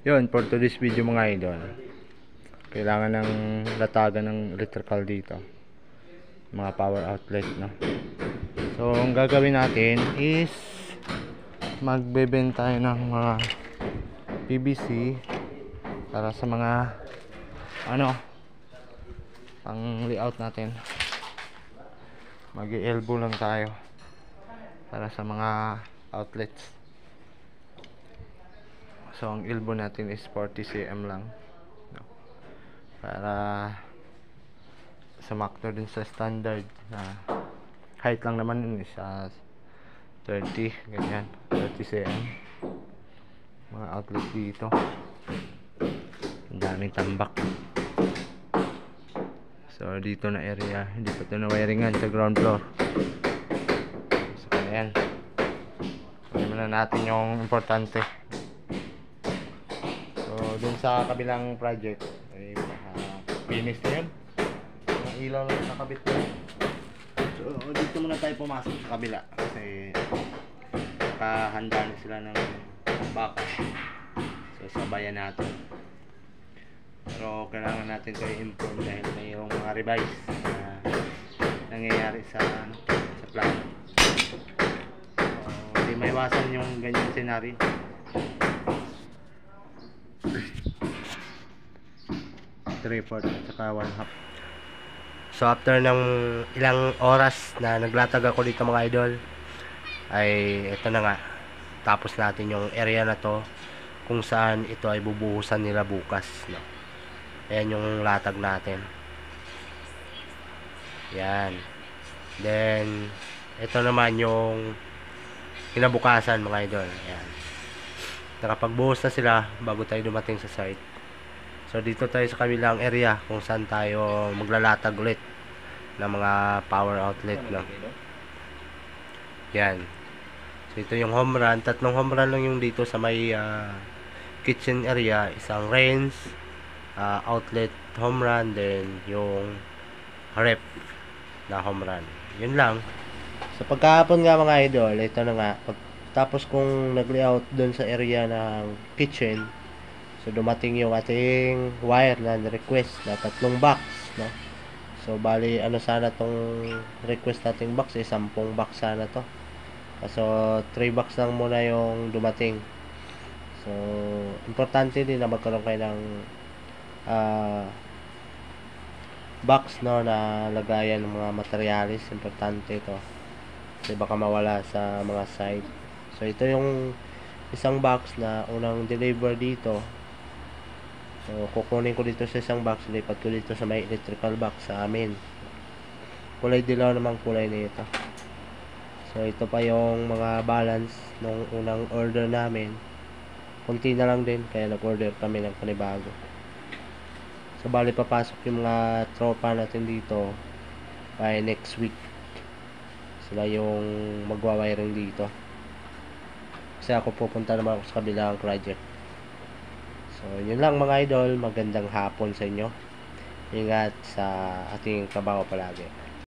Yun, for today's video mga idol, kailangan ng latagan ng electrical dito, mga power outlet, no? So ang gagawin natin is magbebenta tayo ng mga PVC para sa mga pang layout natin. Mag-elbow lang tayo para sa mga outlets. So ang elbow natin is 40 cm lang, no? Para sumakto din sa standard na height lang naman yun, sa 30, ganyan, 30 cm mga outlet dito. Ang daming tambak. So dito na area, hindi pa ito na wiringan sa ground floor. So ayan, kunin na natin yung importante. So dun sa kabilang project ay finish na yun, yung ilaw lang nakabit na. So dito muna tayo pumasok sa kabila kasi nakahanda na sila ng baka. So sabayan natin, pero kailangan natin kayo inform dahil mayroong mga revise na nangyayari sa plano. Hindi maiwasan yung ganyan scenario. Report at saka 1/2. So after ng ilang oras na naglatag ako dito mga idol, ay ito na nga, tapos natin yung area na to kung saan ito ay bubuhusan nila bukas, no? Ayan yung latag natin. Yan. Then ito naman yung kinabukasan mga idol. Ayan, nakapagbuhos na sila bago tayo dumating sa site. So dito tayo sa kabilang area kung saan tayo maglalatag ulit ng mga power outlet, no? Yan. So ito yung home run. Tatlong home run lang yung dito sa may kitchen area. Isang range outlet home run, then yung rep na home run. Yun lang. So pagkahapon nga mga idol, ito na nga, tapos kung nag-layout dun sa area ng kitchen, so dumating yung ating wire na request na 3 box, no? So bali sana tong request nating box, 10 box sana to. So 3 box lang muna yung dumating. So importante din na magkaroon kayo ng box, no, na lagayan ng mga materialis. Importante ito kasi baka mawala sa mga site. So ito yung isang box na unang deliver dito. So kukunin ko dito sa isang box, lipat ko dito sa may electrical box sa amin. Kulay dilaw naman kulay nito. So ito pa yung mga balance nung unang order namin. Kunti na lang din kaya nag-order kami ng panibago. So bali papasok yung mga tropa natin dito by next week. Sila yung magwa-wiring dito kasi ako pupunta naman ako sa kabilang project. So yun lang mga idol, magandang hapon sa inyo. Ingat sa ating trabaho palagi.